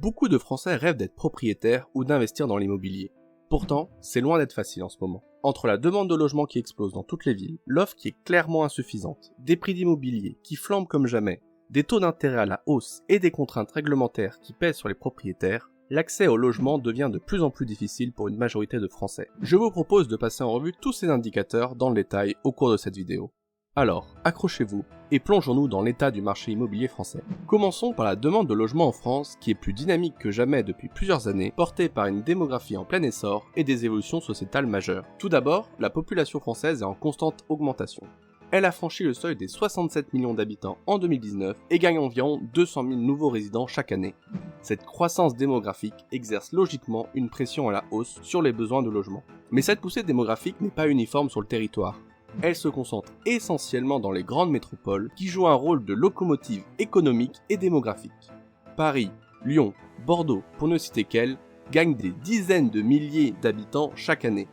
Beaucoup de Français rêvent d'être propriétaires ou d'investir dans l'immobilier. Pourtant, c'est loin d'être facile en ce moment. Entre la demande de logement qui explose dans toutes les villes, l'offre qui est clairement insuffisante, des prix d'immobilier qui flambent comme jamais, des taux d'intérêt à la hausse et des contraintes réglementaires qui pèsent sur les propriétaires, l'accès au logement devient de plus en plus difficile pour une majorité de Français. Je vous propose de passer en revue tous ces indicateurs dans le détail au cours de cette vidéo. Alors, accrochez-vous et plongeons-nous dans l'état du marché immobilier français. Commençons par la demande de logement en France qui est plus dynamique que jamais depuis plusieurs années, portée par une démographie en plein essor et des évolutions sociétales majeures. Tout d'abord, la population française est en constante augmentation. Elle a franchi le seuil des 67 millions d'habitants en 2019 et gagne environ 200 000 nouveaux résidents chaque année. Cette croissance démographique exerce logiquement une pression à la hausse sur les besoins de logement. Mais cette poussée démographique n'est pas uniforme sur le territoire. Elle se concentre essentiellement dans les grandes métropoles qui jouent un rôle de locomotive économique et démographique. Paris, Lyon, Bordeaux, pour ne citer qu'elles, gagnent des dizaines de milliers d'habitants chaque année.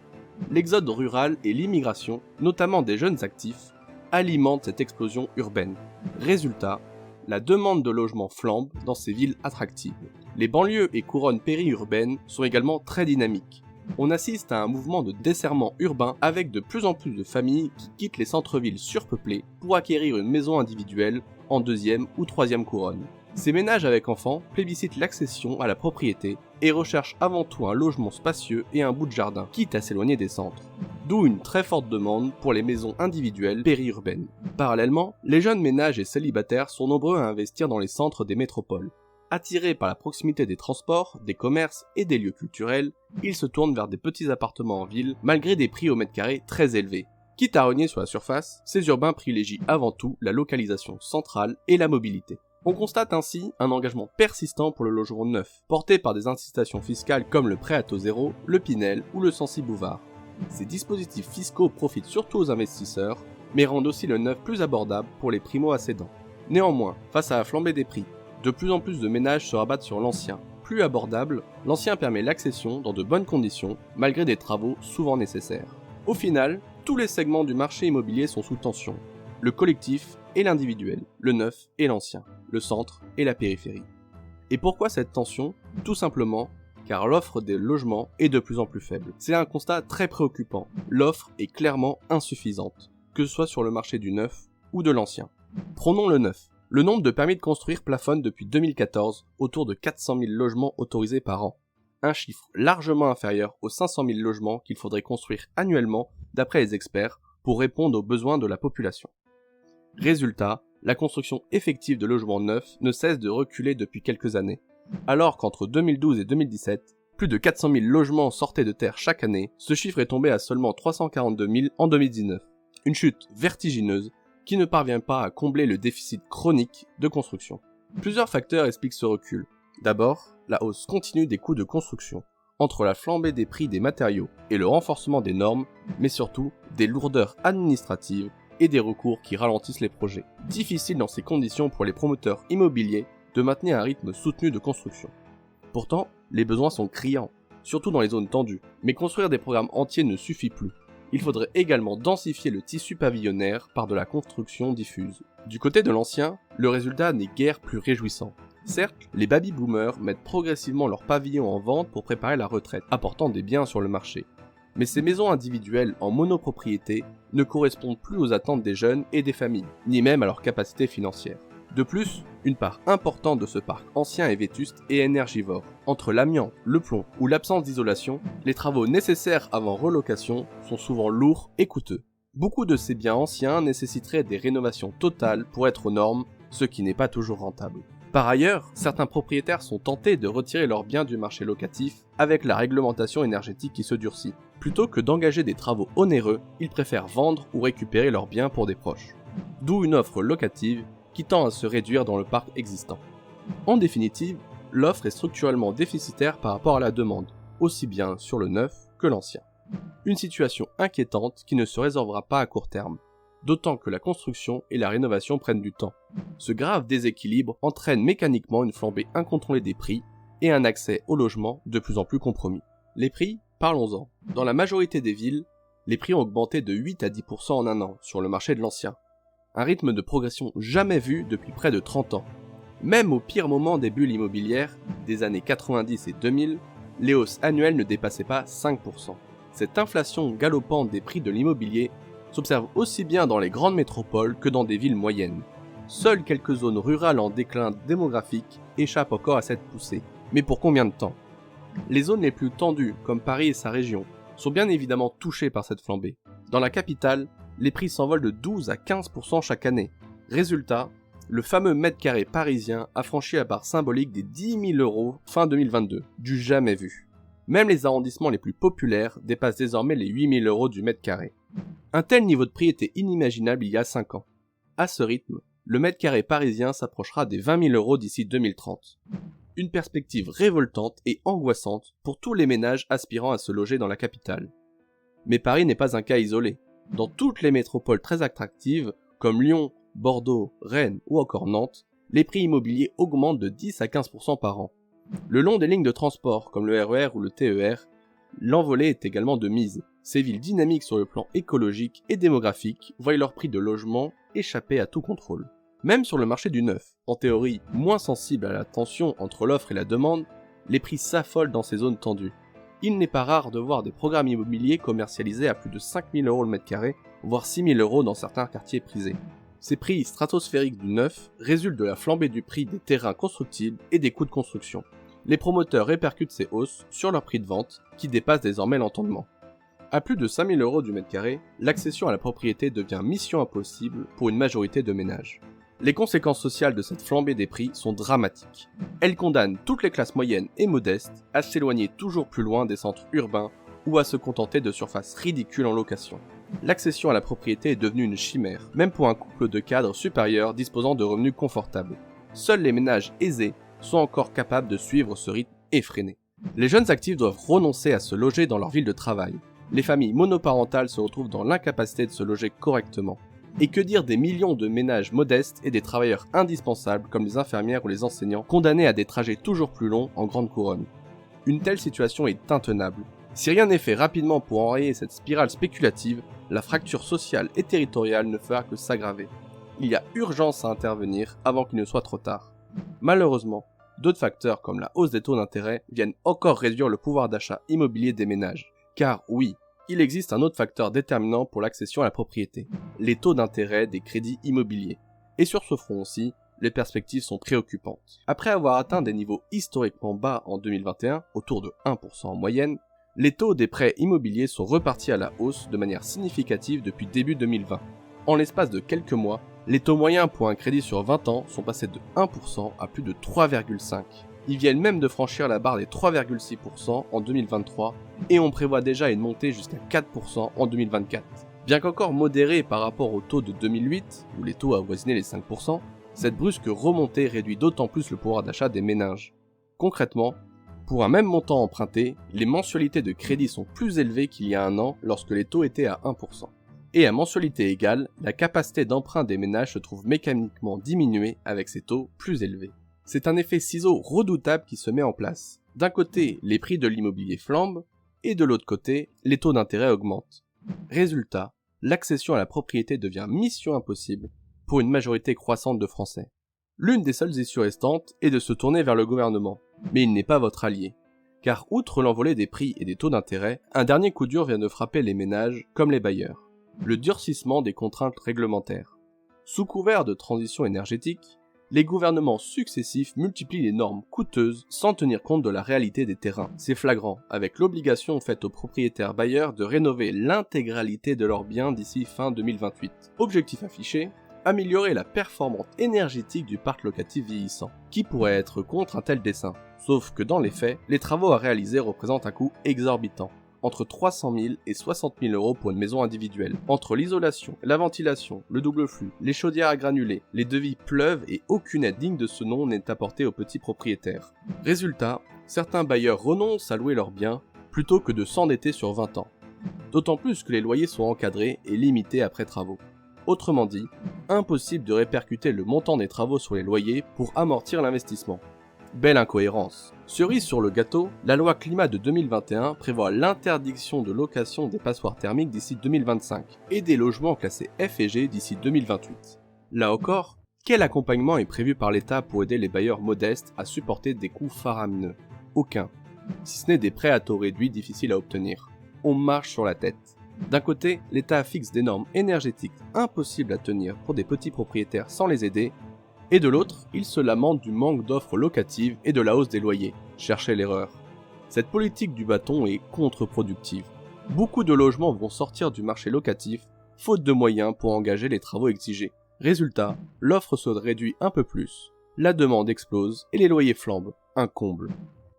L'exode rural et l'immigration, notamment des jeunes actifs, alimentent cette explosion urbaine. Résultat, la demande de logement flambe dans ces villes attractives. Les banlieues et couronnes périurbaines sont également très dynamiques. On assiste à un mouvement de desserrement urbain avec de plus en plus de familles qui quittent les centres-villes surpeuplés pour acquérir une maison individuelle en deuxième ou troisième couronne. Ces ménages avec enfants plébiscitent l'accession à la propriété et recherchent avant tout un logement spacieux et un bout de jardin, quitte à s'éloigner des centres. D'où une très forte demande pour les maisons individuelles périurbaines. Parallèlement, les jeunes ménages et célibataires sont nombreux à investir dans les centres des métropoles. Attirés par la proximité des transports, des commerces et des lieux culturels, ils se tournent vers des petits appartements en ville malgré des prix au mètre carré très élevés. Quitte à rogner sur la surface, ces urbains privilégient avant tout la localisation centrale et la mobilité. On constate ainsi un engagement persistant pour le logement neuf, porté par des incitations fiscales comme le prêt à taux zéro, le Pinel ou le Censi-Bouvard. Ces dispositifs fiscaux profitent surtout aux investisseurs, mais rendent aussi le neuf plus abordable pour les primo-accédants. Néanmoins, face à la flambée des prix, de plus en plus de ménages se rabattent sur l'ancien. Plus abordable, l'ancien permet l'accession dans de bonnes conditions, malgré des travaux souvent nécessaires. Au final, tous les segments du marché immobilier sont sous tension. Le collectif et l'individuel, le neuf et l'ancien, le centre et la périphérie. Et pourquoi cette tension ? Tout simplement car l'offre des logements est de plus en plus faible. C'est un constat très préoccupant. L'offre est clairement insuffisante, que ce soit sur le marché du neuf ou de l'ancien. Prenons le neuf. Le nombre de permis de construire plafonne depuis 2014 autour de 400 000 logements autorisés par an. Un chiffre largement inférieur aux 500 000 logements qu'il faudrait construire annuellement d'après les experts pour répondre aux besoins de la population. Résultat, la construction effective de logements neufs ne cesse de reculer depuis quelques années. Alors qu'entre 2012 et 2017, plus de 400 000 logements sortaient de terre chaque année, ce chiffre est tombé à seulement 342 000 en 2019. Une chute vertigineuse qui ne parvient pas à combler le déficit chronique de construction. Plusieurs facteurs expliquent ce recul. D'abord, la hausse continue des coûts de construction, entre la flambée des prix des matériaux et le renforcement des normes, mais surtout des lourdeurs administratives et des recours qui ralentissent les projets. Difficile dans ces conditions pour les promoteurs immobiliers de maintenir un rythme soutenu de construction. Pourtant, les besoins sont criants, surtout dans les zones tendues, mais construire des programmes entiers ne suffit plus. Il faudrait également densifier le tissu pavillonnaire par de la construction diffuse. Du côté de l'ancien, le résultat n'est guère plus réjouissant. Certes, les baby-boomers mettent progressivement leurs pavillons en vente pour préparer la retraite, apportant des biens sur le marché. Mais ces maisons individuelles en monopropriété ne correspondent plus aux attentes des jeunes et des familles, ni même à leur capacité financière. De plus, une part importante de ce parc ancien est vétuste et énergivore. Entre l'amiante, le plomb ou l'absence d'isolation, les travaux nécessaires avant relocation sont souvent lourds et coûteux. Beaucoup de ces biens anciens nécessiteraient des rénovations totales pour être aux normes, ce qui n'est pas toujours rentable. Par ailleurs, certains propriétaires sont tentés de retirer leurs biens du marché locatif avec la réglementation énergétique qui se durcit. Plutôt que d'engager des travaux onéreux, ils préfèrent vendre ou récupérer leurs biens pour des proches. D'où une offre locative qui tend à se réduire dans le parc existant. En définitive, l'offre est structurellement déficitaire par rapport à la demande, aussi bien sur le neuf que l'ancien. Une situation inquiétante qui ne se résorbera pas à court terme, d'autant que la construction et la rénovation prennent du temps. Ce grave déséquilibre entraîne mécaniquement une flambée incontrôlée des prix et un accès au logement de plus en plus compromis. Les prix, parlons-en. Dans la majorité des villes, les prix ont augmenté de 8 à 10% en un an sur le marché de l'ancien. Un rythme de progression jamais vu depuis près de 30 ans. Même au pire moment des bulles immobilières, des années 90 et 2000, les hausses annuelles ne dépassaient pas 5%. Cette inflation galopante des prix de l'immobilier s'observe aussi bien dans les grandes métropoles que dans des villes moyennes. Seules quelques zones rurales en déclin démographique échappent encore à cette poussée. Mais pour combien de temps ? Les zones les plus tendues, comme Paris et sa région, sont bien évidemment touchées par cette flambée. Dans la capitale, les prix s'envolent de 12 à 15% chaque année. Résultat, le fameux mètre carré parisien a franchi la barre symbolique des 10 000 € fin 2022, du jamais vu. Même les arrondissements les plus populaires dépassent désormais les 8 000 € du mètre carré. Un tel niveau de prix était inimaginable il y a 5 ans. À ce rythme, le mètre carré parisien s'approchera des 20 000 € d'ici 2030. Une perspective révoltante et angoissante pour tous les ménages aspirant à se loger dans la capitale. Mais Paris n'est pas un cas isolé. Dans toutes les métropoles très attractives, comme Lyon, Bordeaux, Rennes ou encore Nantes, les prix immobiliers augmentent de 10 à 15% par an. Le long des lignes de transport, comme le RER ou le TER, l'envolée est également de mise. Ces villes dynamiques sur le plan écologique et démographique voient leur prix de logement échapper à tout contrôle. Même sur le marché du neuf, en théorie moins sensible à la tension entre l'offre et la demande, les prix s'affolent dans ces zones tendues. Il n'est pas rare de voir des programmes immobiliers commercialisés à plus de 5 000 € le mètre carré, voire 6 000 € dans certains quartiers prisés. Ces prix stratosphériques du neuf résultent de la flambée du prix des terrains constructibles et des coûts de construction. Les promoteurs répercutent ces hausses sur leur prix de vente, qui dépassent désormais l'entendement. À plus de 5 000 € du mètre carré, l'accession à la propriété devient mission impossible pour une majorité de ménages. Les conséquences sociales de cette flambée des prix sont dramatiques. Elles condamnent toutes les classes moyennes et modestes à s'éloigner toujours plus loin des centres urbains ou à se contenter de surfaces ridicules en location. L'accession à la propriété est devenue une chimère, même pour un couple de cadres supérieurs disposant de revenus confortables. Seuls les ménages aisés sont encore capables de suivre ce rythme effréné. Les jeunes actifs doivent renoncer à se loger dans leur ville de travail. Les familles monoparentales se retrouvent dans l'incapacité de se loger correctement. Et que dire des millions de ménages modestes et des travailleurs indispensables comme les infirmières ou les enseignants condamnés à des trajets toujours plus longs en grande couronne. Une telle situation est intenable. Si rien n'est fait rapidement pour enrayer cette spirale spéculative, la fracture sociale et territoriale ne fera que s'aggraver. Il y a urgence à intervenir avant qu'il ne soit trop tard. Malheureusement, d'autres facteurs comme la hausse des taux d'intérêt viennent encore réduire le pouvoir d'achat immobilier des ménages. Car oui, il existe un autre facteur déterminant pour l'accession à la propriété, les taux d'intérêt des crédits immobiliers. Et sur ce front aussi, les perspectives sont préoccupantes. Après avoir atteint des niveaux historiquement bas en 2021, autour de 1% en moyenne, les taux des prêts immobiliers sont repartis à la hausse de manière significative depuis début 2020. En l'espace de quelques mois, les taux moyens pour un crédit sur 20 ans sont passés de 1% à plus de 3,5%. Ils viennent même de franchir la barre des 3,6% en 2023 et on prévoit déjà une montée jusqu'à 4% en 2024. Bien qu'encore modérée par rapport au taux de 2008, où les taux avoisinaient les 5%, cette brusque remontée réduit d'autant plus le pouvoir d'achat des ménages. Concrètement, pour un même montant emprunté, les mensualités de crédit sont plus élevées qu'il y a un an lorsque les taux étaient à 1%. Et à mensualité égale, la capacité d'emprunt des ménages se trouve mécaniquement diminuée avec ces taux plus élevés. C'est un effet ciseau redoutable qui se met en place. D'un côté, les prix de l'immobilier flambent, et de l'autre côté, les taux d'intérêt augmentent. Résultat, l'accession à la propriété devient mission impossible pour une majorité croissante de Français. L'une des seules issues restantes est de se tourner vers le gouvernement, mais il n'est pas votre allié. Car outre l'envolée des prix et des taux d'intérêt, un dernier coup dur vient de frapper les ménages comme les bailleurs. Le durcissement des contraintes réglementaires. Sous couvert de transition énergétique, les gouvernements successifs multiplient les normes coûteuses sans tenir compte de la réalité des terrains. C'est flagrant, avec l'obligation faite aux propriétaires bailleurs de rénover l'intégralité de leurs biens d'ici fin 2028. Objectif affiché, améliorer la performance énergétique du parc locatif vieillissant. Qui pourrait être contre un tel dessein? Sauf que dans les faits, les travaux à réaliser représentent un coût exorbitant. Entre 300 000 et 60 000 € pour une maison individuelle. Entre l'isolation, la ventilation, le double flux, les chaudières à granulés, les devis pleuvent et aucune aide digne de ce nom n'est apportée aux petits propriétaires. Résultat, certains bailleurs renoncent à louer leurs biens plutôt que de s'endetter sur 20 ans. D'autant plus que les loyers sont encadrés et limités après travaux. Autrement dit, impossible de répercuter le montant des travaux sur les loyers pour amortir l'investissement. Belle incohérence. Cerise sur le gâteau, la loi climat de 2021 prévoit l'interdiction de location des passoires thermiques d'ici 2025 et des logements classés F et G d'ici 2028. Là encore, Quel accompagnement est prévu par l'État pour aider les bailleurs modestes à supporter des coûts faramineux? Aucun. Si ce n'est des prêts à taux réduits difficiles à obtenir. On marche sur la tête. D'un côté, l'État fixe des normes énergétiques impossibles à tenir pour des petits propriétaires sans les aider, et de l'autre, il se lamente du manque d'offres locatives et de la hausse des loyers. Cherchez l'erreur. Cette politique du bâton est contre-productive. Beaucoup de logements vont sortir du marché locatif, faute de moyens pour engager les travaux exigés. Résultat, l'offre se réduit un peu plus, la demande explose et les loyers flambent. Un comble.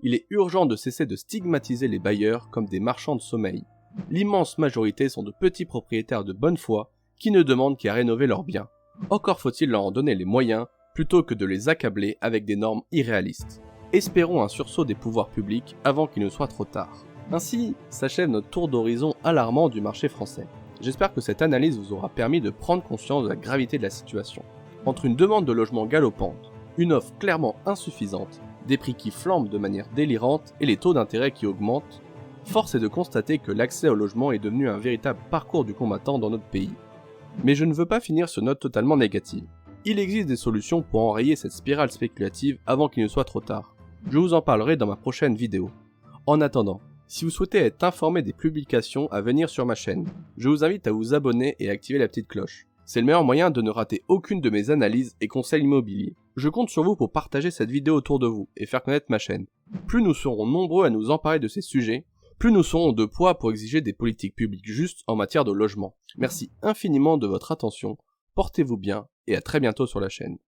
Il est urgent de cesser de stigmatiser les bailleurs comme des marchands de sommeil. L'immense majorité sont de petits propriétaires de bonne foi qui ne demandent qu'à rénover leurs biens. Encore faut-il leur en donner les moyens plutôt que de les accabler avec des normes irréalistes. Espérons un sursaut des pouvoirs publics avant qu'il ne soit trop tard. Ainsi s'achève notre tour d'horizon alarmant du marché français. J'espère que cette analyse vous aura permis de prendre conscience de la gravité de la situation. Entre une demande de logement galopante, une offre clairement insuffisante, des prix qui flambent de manière délirante et les taux d'intérêt qui augmentent, force est de constater que l'accès au logement est devenu un véritable parcours du combattant dans notre pays. Mais je ne veux pas finir sur note totalement négative. Il existe des solutions pour enrayer cette spirale spéculative avant qu'il ne soit trop tard. Je vous en parlerai dans ma prochaine vidéo. En attendant, si vous souhaitez être informé des publications à venir sur ma chaîne, je vous invite à vous abonner et à activer la petite cloche. C'est le meilleur moyen de ne rater aucune de mes analyses et conseils immobiliers. Je compte sur vous pour partager cette vidéo autour de vous et faire connaître ma chaîne. Plus nous serons nombreux à nous emparer de ces sujets, plus nous serons de poids pour exiger des politiques publiques justes en matière de logement. Merci infiniment de votre attention, portez-vous bien et à très bientôt sur la chaîne.